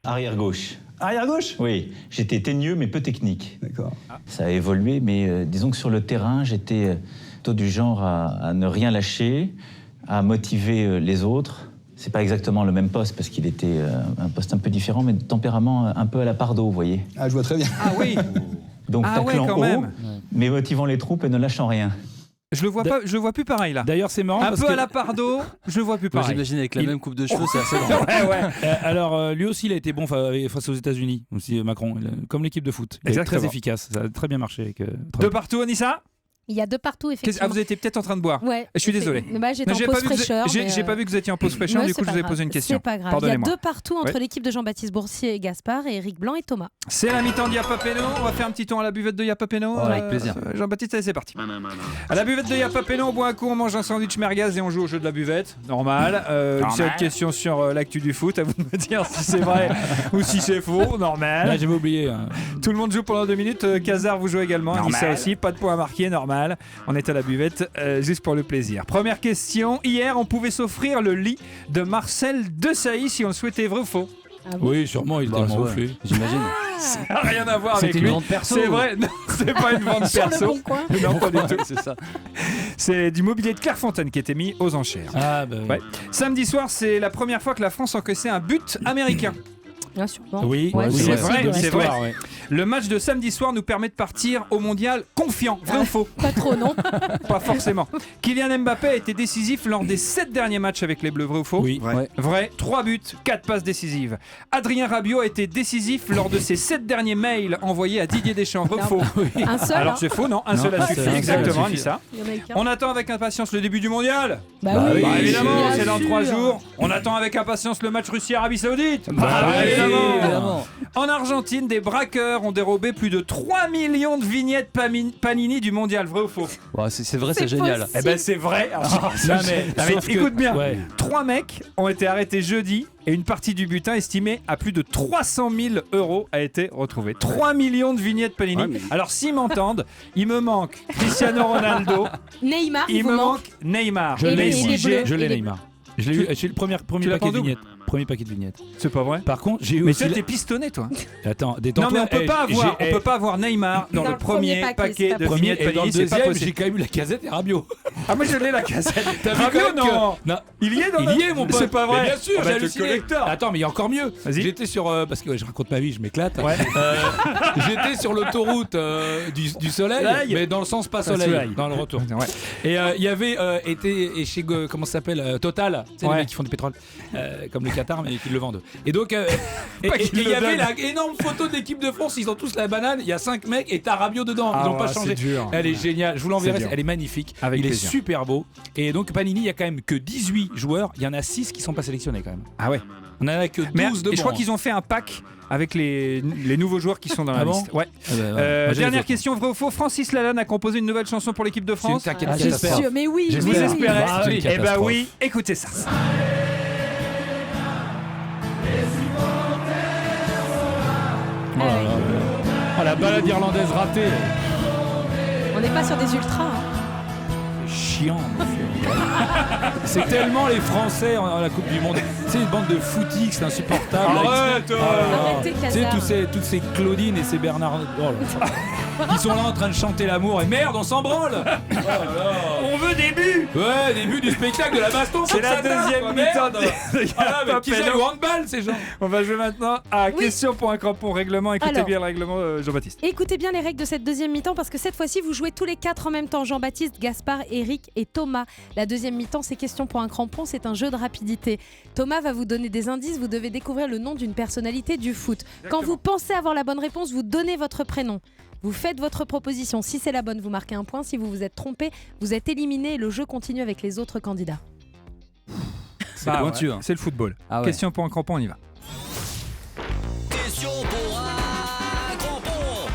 Arrière-gauche. Arrière-gauche ? Oui, j'étais teigneux mais peu technique. D'accord. Ça a évolué, mais disons que sur le terrain, j'étais plutôt du genre à ne rien lâcher, à motiver les autres. C'est pas exactement le même poste parce qu'il était un poste un peu différent, mais de tempérament un peu à la Pardo, vous voyez. Ah, je vois très bien. Ah oui. Donc taclant quand haut, même. mais motivant les troupes et ne lâchant rien. Je le vois plus pareil là. D'ailleurs, c'est marrant Un parce peu que... à la Pardo, je le vois plus pareil. J'imagine avec la même coupe de cheveux, c'est assez drôle. Alors, lui aussi, il a été bon face aux États-Unis, aussi Macron, comme l'équipe de foot. Il est très efficace, ça a très bien marché. Avec, de partout, Anissa ? Il y a 2 partout, effectivement. Vous étiez peut-être en train de boire. Ouais. Je suis désolé. J'étais en pause fraîcheur. J'ai pas vu que vous étiez en pause fraîcheur, du coup je vous ai posé une question. C'est pas grave. Il y a 2 partout entre l'équipe de Jean-Baptiste Boursier et Gaspard et Eric Blanc et Thomas. C'est la mi-temps de Yapapeno. On va faire un petit tour à la buvette de Yapapeno. Avec plaisir. Jean-Baptiste, allez, c'est parti. À la buvette de Yapapeno, on boit un coup, on mange un sandwich merguez et on joue au jeu de la buvette. Normal. Une seule question sur l'actu du foot. À vous de me dire si c'est vrai ou si c'est faux. Normal. Là, j'avais oublié. Tout le monde joue pendant 2 minutes. Kazar, vous jouez également. Anissa aussi. Pas de points à marquer. Normal. On est à la buvette juste pour le plaisir. Première question. Hier, on pouvait s'offrir le lit de Marcel Desailly si on le souhaitait, vrai ou faux? Oui, sûrement, il est tellement gonflé. J'imagine. Ça n'a rien à voir avec lui. C'est une vente perso. C'est vrai, non, c'est pas une vente perso. Bon coin. Non, pas du tout. C'est ça. C'est du mobilier de Clairefontaine qui était mis aux enchères. Ah, bah, ouais. Samedi soir, c'est la première fois que la France encaissait un but américain. Bien sûr. Oui, c'est vrai, c'est vrai. Ouais. Le match de samedi soir nous permet de partir au mondial confiant. Vrai ou faux? Pas trop, non? Pas forcément. Kylian Mbappé a été décisif lors des 7 derniers matchs avec les Bleus. Vrai ou faux? Oui. Vrai. 3 buts, 4 passes décisives. Adrien Rabiot a été décisif lors de ses 7 derniers mails envoyés à Didier Deschamps. Vrai ou faux? Un seul? Alors c'est faux, non? Un seul a suffi. Exactement, Anissa. Ça. On attend avec impatience le début du mondial. Bah oui. Évidemment, Bien c'est dans sûr. 3 jours. On attend avec impatience le match Russie-Arabie Saoudite. Évidemment. En Argentine, des braqueurs ont dérobé plus de 3 millions de vignettes Panini du mondial. Vrai ou faux? Ouais, c'est vrai, c'est génial. Eh ben c'est vrai. Écoute bien. 3 mecs ont été arrêtés jeudi et une partie du butin estimée à plus de 300 000 € a été retrouvée. 3 millions de vignettes Panini. Ouais, mais... Alors s'ils m'entendent, il me manque Cristiano Ronaldo. Neymar, Il me manque Neymar. Je l'ai, Je l'ai Neymar. Je l'ai eu, c'est le premier paquet de vignettes. Premier paquet de vignettes. C'est pas vrai? Par contre, j'ai eu Mais aussi. toi, t'es pistonné, toi. Attends, Non, détends-toi. mais on peut pas avoir Neymar dans le premier paquet de vignettes et dans le Panini. C'est pas deuxième, possible. j'ai quand même eu la casette et Rabiot. Ah, moi je l'ai la cassette. T'as vu Rabiot, quand même non. Il y est dans Il y est, mon pote. C'est pas vrai. Mais bien sûr, Ah bah, j'ai t'es halluciné. collector. Attends, mais il y a encore mieux. Vas-y. J'étais sur parce que je raconte ma vie, je m'éclate. Ouais. J'étais sur l'autoroute du soleil, mais dans le sens pas soleil, dans le retour. Ouais. Et il y avait été chez comment ça s'appelle Total, tu sais, les Ouais. mecs qui font du pétrole, comme le Qatar, mais qui le vendent. Et donc il qu'ils y le avait donnent. la énorme photo de l'équipe de France. Ils ont tous la banane. Il y a 5 mecs et t'as Rabiot dedans. Ils Ah n'ont pas ouais, changé. c'est dur. Elle est géniale. Je vous l'enverrai. C'est dur. Elle est magnifique. Avec il plaisir. est super beau. Et donc Panini, il y a quand même que 18 joueurs. Il y en a 6 qui sont pas sélectionnés quand même. Ah ouais. On en a que 12 Mais de et je crois bons. qu'ils ont fait un pack avec les nouveaux joueurs qui sont dans la Ah bon liste. Ouais. Ah bah, ouais. Moi, j'ai les Dernière autres. question, vrai ou faux? Francis Lalanne a composé une nouvelle chanson pour l'équipe de France. C'est une Ah, catastrophe. c'est sûr, mais oui. Vous oui. espérez? Ah oui. Eh ben oui, écoutez ça. Oh là là. Oh, la balade irlandaise ratée. On n'est pas sur des ultras. Hein. Chiant, monsieur. C'est tellement les Français à la Coupe du Monde. C'est une bande de footies, c'est insupportable. Arrête, Arrêtez, Tu sais, Kazar. toutes ces Claudine et ces Bernard. Oh là là. Ils sont là en train de chanter l'amour et merde, on s'en branle. Oh là là. On veut des buts. Ouais, début du spectacle de la baston. C'est la deuxième mi-temps de Ah, mais qui joue au handball, ces gens. On va jouer maintenant à question pour un crampon règlement. Écoutez Alors. bien le règlement, Jean-Baptiste. Écoutez bien les règles de cette deuxième mi-temps parce que cette fois-ci vous jouez tous les 4 en même temps. Jean-Baptiste, Gaspard, Eric et Thomas. La deuxième mi-temps c'est question pour un crampon, c'est un jeu de rapidité. Thomas va vous donner des indices, vous devez découvrir le nom d'une personnalité du foot. Quand vous pensez avoir la bonne réponse, vous donnez votre prénom. Vous faites votre proposition. Si c'est la bonne, vous marquez un point. Si vous vous êtes trompé, vous êtes éliminé et le jeu continue avec les autres candidats. C'est pointu. Hein. C'est le football. Ah ouais. Question pour un crampon, on y va. Question pour un crampon.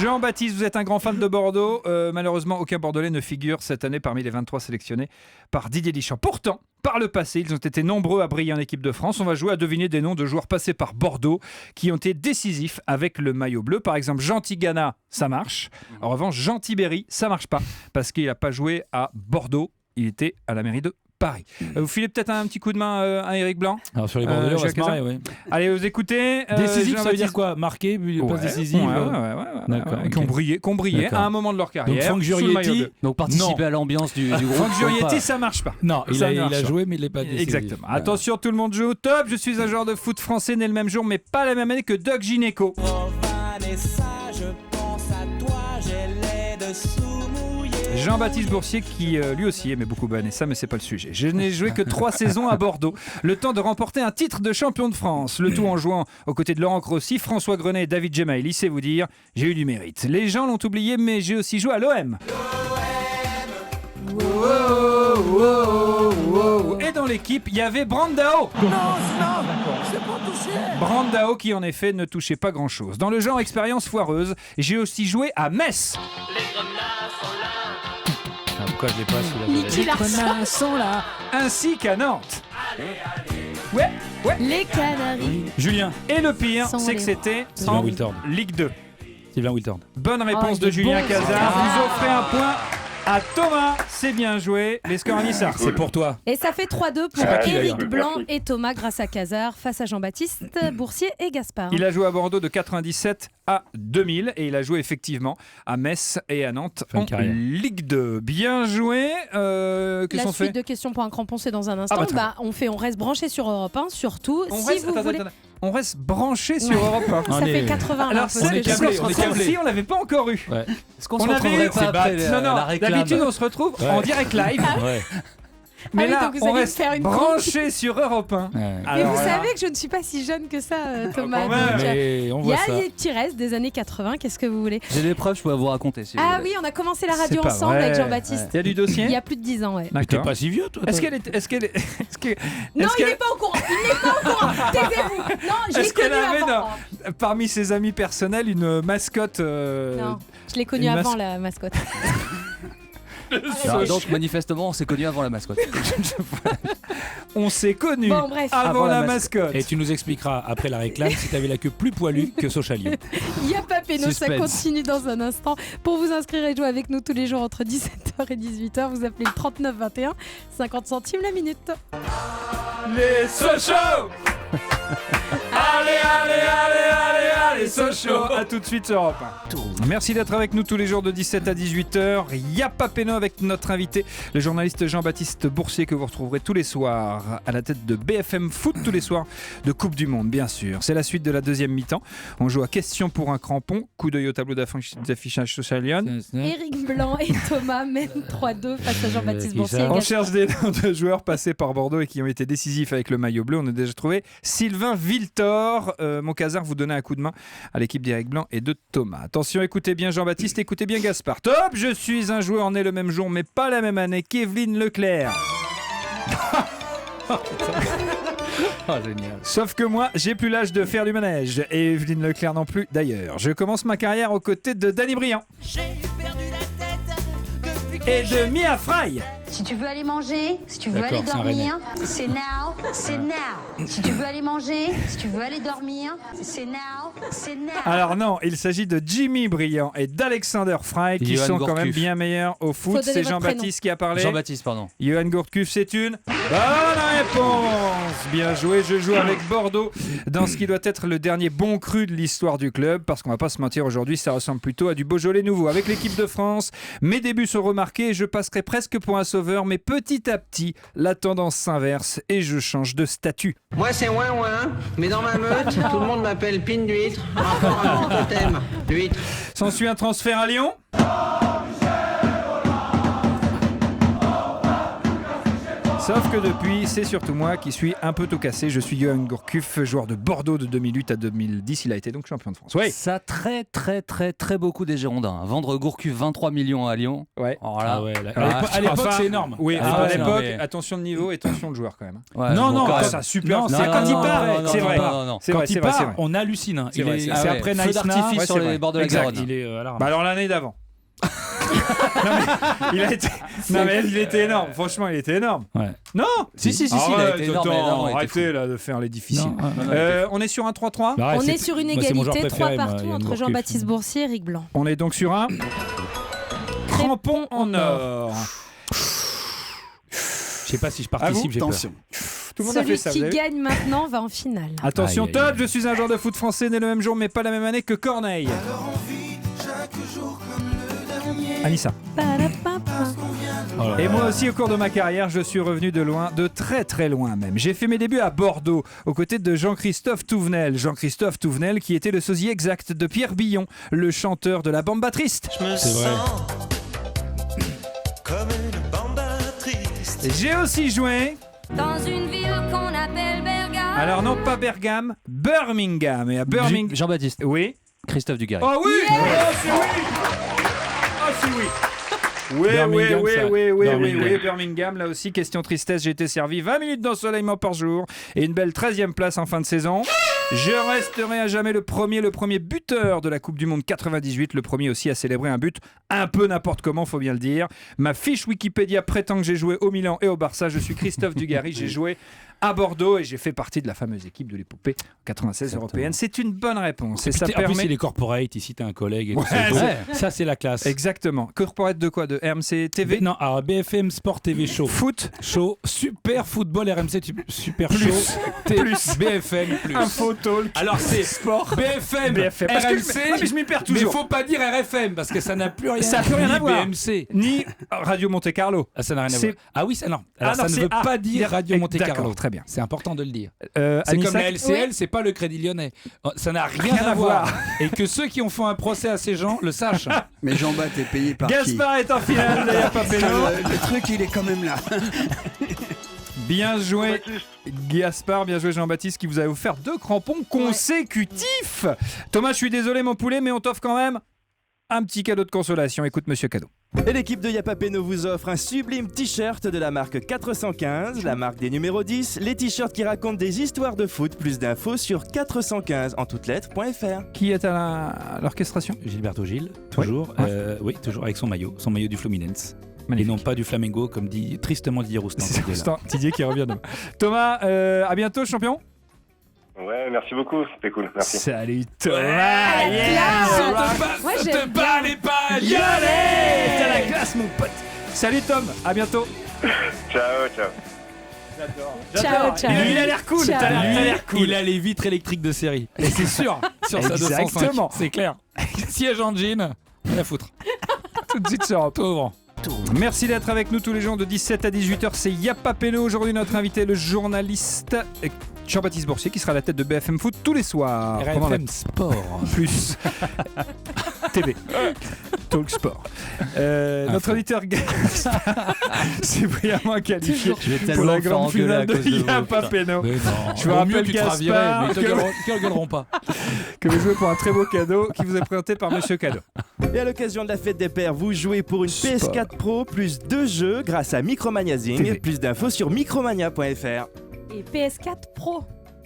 Jean-Baptiste, vous êtes un grand fan de Bordeaux. Malheureusement, aucun Bordelais ne figure cette année parmi les 23 sélectionnés par Didier Deschamps. Pourtant, par le passé. Ils ont été nombreux à briller en équipe de France. On va jouer à deviner des noms de joueurs passés par Bordeaux qui ont été décisifs avec le maillot bleu. Par exemple, Jean Tigana, ça marche. En revanche, Jean Tibéry, ça marche pas parce qu'il n'a pas joué à Bordeaux. Il était à la mairie de Paris. Vous filez peut-être un petit coup de main à Eric Blanc. Alors sur les Bordelais, on va se marrer, oui. Allez, vous écoutez. Décisif, ça veut dire quoi? Marqué, passe décisive. D'accord. Qui ont brillé à un moment de leur carrière. Donc Franck Jurietti, donc participer à l'ambiance du groupe. Franck Jurietti, ça marche pas. Non, il a joué, mais il n'est pas décisif. Exactement. Attention, tout le monde joue au top. Je suis un joueur de foot français né le même jour, mais pas la même année que Doc Gynéco. Jean-Baptiste Boursier qui lui aussi aimait beaucoup Vanessa, mais c'est pas le sujet. Je n'ai joué que 3 saisons à Bordeaux, le temps de remporter un titre de champion de France, le tout en jouant aux côtés de Laurent Crossi, François Grenet et David Gemaili. C'est vous dire, j'ai eu du mérite. Les gens l'ont oublié, mais j'ai aussi joué à l'OM. Et dans l'équipe, il y avait Brandao. Brandao qui en effet ne touchait pas grand-chose. Dans le genre expérience foireuse, j'ai aussi joué à Metz. Pourquoi je l'ai pas sous la Nicky Larson sont là, ainsi qu'à Nantes. Ouais. Les Canaries. Julien. Et le pire, c'est que c'était en Ligue 2. Sylvain Wiltord. Bonne réponse de Julien Cazard. Vous offrez un point à Thomas. C'est bien joué. Les scores Anissa. C'est pour toi. Et ça fait 3-2 pour Éric Blanc et Thomas grâce à Cazard face à Jean-Baptiste, Boursier et Gaspard. Il a joué à Bordeaux de 97 à 2000 et il a joué effectivement à Metz et à Nantes en Ligue 2. Bien joué. Qu'est-ce qu'on fait? La suite de questions pour un crampon, c'est dans un instant. On reste branché sur Europe 1. Surtout, on reste branché sur Europe 1. Ça fait 80 Alors, on est câblé. Si on l'avait pas encore eu. Ouais. Est-ce qu'on se retrouverait pas après la réclame? D'habitude, on se retrouve en direct live. Mais là, on reste branché sur Europe 1. Mais vous savez que je ne suis pas si jeune que ça, Thomas. Il y a des petits restes des années 80. Qu'est-ce que vous voulez? J'ai des preuves, je pourrais vous raconter. Si oui, on a commencé la radio ensemble avec Jean-Baptiste. Il y a du dossier? Il y a plus de 10 ans, ouais. T'es pas si vieux, toi. Non, il n'est pas au courant. Taisez-vous. Non, je l'ai connu avant. Parmi ses amis personnels, une mascotte. Non, je l'ai connu avant la mascotte. Alors, donc manifestement on s'est connus avant la mascotte. On s'est connus avant la mascotte. Et tu nous expliqueras après la réclame si tu avais la queue plus poilue que Sochalieu. Il n'y a pas péno, ça continue dans un instant. Pour vous inscrire et jouer avec nous tous les jours entre 17h et 18h, vous appelez le 39 21, 50 centimes la minute. Les Sochaux. Allez, Sochaux. À tout de suite sur Europe 1. Merci d'être avec nous tous les jours de 17 à 18h. Il n'y a pas péno avec notre invité, le journaliste Jean-Baptiste Boursier, que vous retrouverez tous les soirs à la tête de BFM Foot, tous les soirs de Coupe du Monde, bien sûr. C'est la suite de la deuxième mi-temps. On joue à question pour un crampon. Coup d'œil au tableau d'affichage social. Éric Blanc et Thomas mènent 3-2 face à Jean-Baptiste Boursier. On cherche des noms de joueurs passés par Bordeaux et qui ont été décisifs avec le maillot bleu. On a déjà trouvé Sylvain Wiltord. Mon Cazard vous donnait un coup de main à l'équipe d'Éric Blanc et de Thomas. Attention, écoutez bien Jean-Baptiste, écoutez bien Gaspard. Top, je suis un joueur né le même jour mais pas la même année qu'Evelyne Leclerc. Génial. Sauf que moi, j'ai plus l'âge de faire du manège. Et Evelyne Leclerc non plus d'ailleurs. Je commence ma carrière aux côtés de Danny Briand. J'ai perdu la tête depuis et de Mia Fry. Si tu veux aller manger, si tu veux aller dormir, c'est now, c'est now. Si tu veux aller manger, si tu veux aller dormir, c'est now, c'est now. Alors non, il s'agit de Jimmy Briand et d'Alexander Fry qui sont quand même bien meilleurs au foot. C'est Jean-Baptiste qui a parlé. Jean-Baptiste, pardon. Johan Gourcuff, c'est une bonne réponse. Bien joué, je joue avec Bordeaux dans ce qui doit être le dernier bon cru de l'histoire du club, parce qu'on va pas se mentir, aujourd'hui ça ressemble plutôt à du Beaujolais nouveau. Avec l'équipe de France, mes débuts sont remarqués et je passerai presque pour un sauveur. Mais petit à petit, la tendance s'inverse et je change de statut. Moi, c'est ouin, mais dans ma meute, tout le monde m'appelle Pine d'huître, par rapport à mon totem, l'huître. S'ensuit un transfert à Lyon. Sauf que depuis, c'est surtout moi qui suis un peu tout cassé. Je suis Johan Gourcuff, joueur de Bordeaux de 2008 à 2010. Il a été donc champion de France. Ouais. Ça très beaucoup des Girondins. Vendre Gourcuff 23 millions à Lyon. Ouais. Alors là, à l'époque, c'est énorme. Oui, à l'époque, attention de niveau et attention de joueur quand même. Ouais, non, ça super. Quand il part, c'est vrai. Quand il part, on hallucine. C'est après Nice d'artifice sur les bords de la Garonne. Alors l'année d'avant. Il a été... Non mais il était énorme, franchement il était énorme. Ouais. Non. Si, il a été énorme. Attends, arrêtez là de faire les difficiles. On est sur un 3-3. On est sur une égalité, 3 partout entre Jean-Baptiste Boursier et Eric Blanc. On est donc sur un crampon en or. Je sais pas si je participe, j'ai peur. Tout le monde a fait Celui ça, qui vous avez vu gagne maintenant va en finale. Attention, top, je suis un joueur de foot français né le même jour mais pas la même année que Corneille. Anissa. Et moi aussi, au cours de ma carrière, je suis revenu de loin, de très très loin même. J'ai fait mes débuts à Bordeaux, aux côtés de Jean-Christophe Touvenel. Jean-Christophe Touvenel qui était le sosie exact de Pierre Billon, le chanteur de la Bamba Triste. Je me sens comme une bamba triste. J'ai aussi joué... Dans une ville qu'on appelle Bergame. Alors non, pas Bergame, Birmingham. Et à Birmingham... Jean-Baptiste. Oui. Christophe Dugarry. Oh oui. Yeah. Oh, c'est oui. Oh, c'est oui. Oui, Birmingham, là aussi, question tristesse, j'ai été servi 20 minutes d'ensoleillement par jour et une belle 13e place en fin de saison. Je resterai à jamais le premier buteur de la Coupe du Monde 98, le premier aussi à célébrer un but un peu n'importe comment, faut bien le dire. Ma fiche Wikipédia prétend que j'ai joué au Milan et au Barça, je suis Christophe Dugarry, j'ai joué à Bordeaux et j'ai fait partie de la fameuse équipe de l'épopée 96 européenne. C'est une bonne réponse. Et ça permet... En plus, il est corporate, ici t'as un collègue et tout ça, c'est la classe. Exactement. Corporate de quoi? De RMC TV? Non, alors BFM Sport TV Show. Foot? Show, super football RMC, super plus. show. Plus. BFM plus. Info talk. Alors c'est sport. BFM. RMC. Non, mais je m'y perds toujours. Mais faut pas dire RFM parce que ça n'a plus rien. Ça n'a plus rien à voir. BMC. Ni Radio Monte Carlo. Ah, ça n'a rien à voir. Ah oui, ça non. Alors ça ne veut pas dire Radio Monte Carlo. D'accord, très bien. C'est important de le dire. C'est Anissa, comme la LCL, c'est pas le Crédit Lyonnais. Ça n'a rien à voir. Et que ceux qui ont fait un procès à ces gens le sachent. Mais Jean-Baptiste est payé par Gaspard est en finale, d'ailleurs, Papélo. Le truc, il est quand même là. Bien joué Gaspard, bien joué Jean-Baptiste qui vous a offert 2 crampons consécutifs. Thomas, je suis désolé mon poulet, mais on t'offre quand même un petit cadeau de consolation. Écoute Monsieur Cadeau. Et l'équipe de Yapapeno vous offre un sublime t-shirt de la marque 415, la marque des numéros 10, les t-shirts qui racontent des histoires de foot. Plus d'infos sur 415 en toutes lettres.fr. Qui est à l'orchestration? Gilberto Gil, toujours. Oui, toujours avec son maillot du Fluminense. Magnifique. Et non pas du Flamengo comme dit tristement Didier Roustan. Didier qui revient demain. Thomas, à bientôt champion. Ouais, merci beaucoup, c'était cool, merci. Salut Thomas. Te bats pas, y aller. T'as la classe mon pote. Salut Tom, à bientôt. Ciao. Ciao. Il a l'air cool. T'as l'air cool. Il a les vitres électriques de série. Et c'est sûr, sur sa 205. C'est clair. Siège en jean, rien à foutre. Tout de suite sur Pauvre. Merci d'être avec nous tous les jours de 17 à 18h. C'est Yapapeno. Aujourd'hui, notre invité, le journaliste Jean-Baptiste Boursier, qui sera à la tête de BFM Foot tous les soirs. RFM Sport. Plus. TV. Talk Sport. Notre auditeur c'est brillamment qualifié pour la grande finale de Yapapeno. Je vous rappelle Gaspard qu'ils gueuleront pas. Que vous jouez pour un très beau cadeau qui vous est présenté par Monsieur Cadeau. Et à l'occasion de la fête des pères, vous jouez pour une PS4 Pro plus 2 jeux grâce à Micromaniazing. Plus d'infos sur micromania.fr. Et PS4 Pro.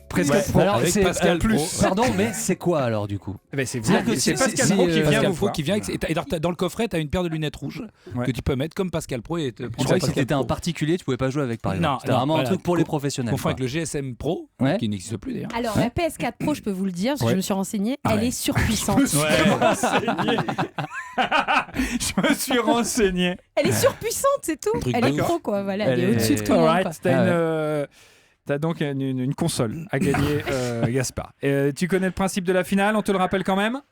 PS4 Pro. Alors, avec c'est Pascal Pro. Pardon, mais c'est quoi alors du coup? C'est Pascal Pro qui vient vous voir. Et dans le coffret, tu as une paire de lunettes rouges que tu peux mettre comme Pascal Pro. Et je croyais que si t'étais un particulier, tu pouvais pas jouer avec par exemple. C'était vraiment un truc pour les professionnels. Confond avec le GSM Pro, qui n'existe plus d'ailleurs. Alors la PS4 Pro, je peux vous le dire, parce que je me suis renseignée, elle est surpuissante. Je me suis renseigné. Elle est surpuissante, c'est tout. Elle est pro quoi, voilà, elle est au-dessus de tout le monde. T'as donc une console à gagner, Gaspard. Tu connais le principe de la finale, on te le rappelle quand même?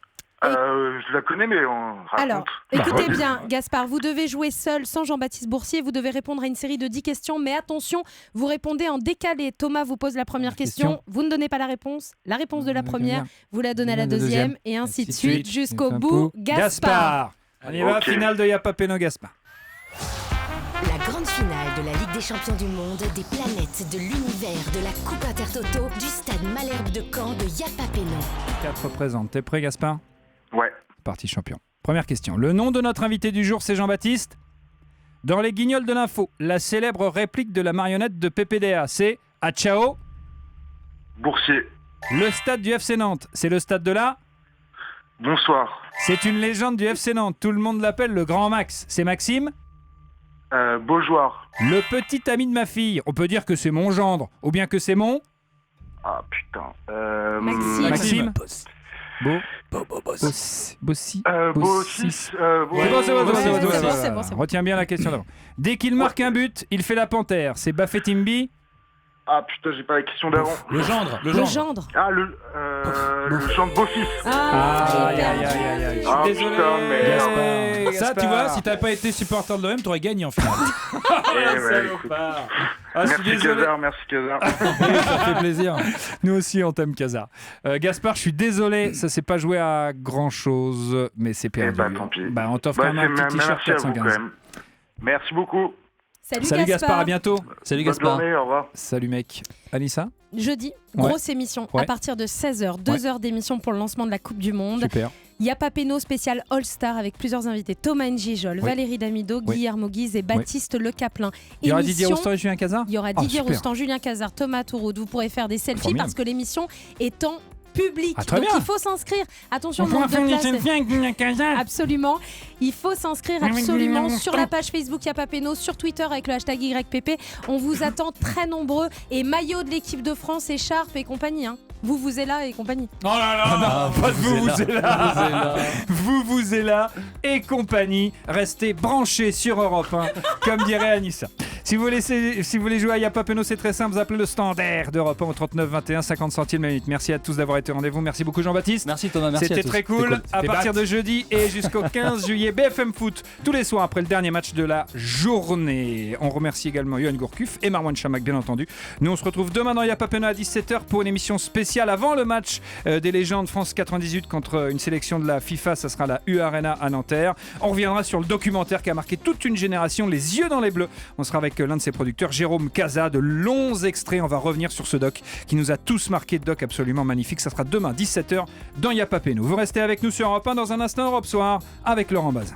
Je la connais, mais on raconte. Alors, écoutez bien, Gaspard, vous devez jouer seul, sans Jean-Baptiste Boursier. Vous devez répondre à une série de 10 questions, mais attention, vous répondez en décalé. Thomas vous pose la première question, vous ne donnez pas la réponse de la première, vous la donnez à la deuxième, et ainsi de suite, jusqu'au bout. Gaspard. On y va, finale de Yapapeno, Gaspard. La grande finale de la Ligue des Champions du Monde, des planètes, de l'univers, de la Coupe Intertoto, du stade Malherbe de Caen, de Yapapeno. 4 présentes. T'es prêt, Gaspard? Ouais. Parti champion. Première question. Le nom de notre invité du jour, c'est Jean-Baptiste. Dans les Guignols de l'info, la célèbre réplique de la marionnette de PPDA, c'est « À ciao ». Boursier. Le stade du FC Nantes, c'est le stade de la... Bonsoir. C'est une légende du FC Nantes. Tout le monde l'appelle le Grand Max. C'est Maxime ? Beau joueur. Le petit ami de ma fille. On peut dire que c'est mon gendre. Ou bien que c'est mon... Ah putain. Maxime. Bossi. Retiens bien la question d'avant. Dès qu'il marque un but, il fait la panthère. C'est Bafetimbi. Ah putain, j'ai pas la question d'avant. Le gendre. Ah, le gendre beau-fils. Aïe. Je suis désolé. Putain, mais... Gaspard. Ça, tu vois, si t'avais pas été supporter de l'OM, t'aurais gagné en finale. Merci Kazar. Ça fait plaisir. Nous aussi, on t'aime, Kazar. Gaspard, je suis désolé, ça s'est pas joué à grand chose, mais c'est perdu. Tant pis. On t'offre quand même un petit t-shirt merci à vous, 415. quand même. Merci beaucoup. Salut Gaspard, à bientôt. Salut Bonne Gaspard. journée, au revoir. Salut mec. Anissa ? Jeudi, grosse émission à partir de 16h, 2 heures d'émission pour le lancement de la Coupe du Monde. Super. Yapa Peno spécial All-Star avec plusieurs invités. Thomas Njijol, Valérie Damido, Guillermo Guise et Baptiste Le Caplin. Il y aura Didier Roustan et Julien Cazard ? Il y aura Didier Roustan, Julien Cazard, Thomas Touroud. Vous pourrez faire des selfies parce que l'émission est en public. Donc il faut s'inscrire. Attention, on pourra faire une selfie avec Julien Cazard. Absolument. Il faut s'inscrire absolument sur la page Facebook Yapa Peno, sur Twitter avec le hashtag YPP. On vous attend très nombreux. Et maillot de l'équipe de France, écharpe et compagnie. Hein. Vous êtes là et compagnie. Oh là là, pas de vous êtes là. Vous êtes là et compagnie. Restez branchés sur Europe 1, comme dirait Anissa. Si vous voulez jouer à Yapa Peno, c'est très simple. Vous appelez le standard d'Europe 1 au 39 21 50 centimes la minute. Merci à tous d'avoir été au rendez-vous. Merci beaucoup Jean-Baptiste. Merci Thomas, merci à tous. C'était très cool. À partir de jeudi et jusqu'au 15 juillet, BFM Foot, tous les soirs après le dernier match de la journée. On remercie également Yoann Gourcuff et Marwan Chamakh, bien entendu. Nous, on se retrouve demain dans Yapa Peno à 17h pour une émission spéciale avant le match des légendes France 98 contre une sélection de la FIFA. Ça sera la U Arena à Nanterre. On reviendra sur le documentaire qui a marqué toute une génération, Les yeux dans les bleus. On sera avec l'un de ses producteurs, Jérôme Casa, de longs extraits. On va revenir sur ce doc qui nous a tous marqué, doc absolument magnifique. Ça sera demain 17h dans Yapa Peno. Vous restez avec nous sur Europe 1 dans un instant, Europe Soir avec Laurent Bazin.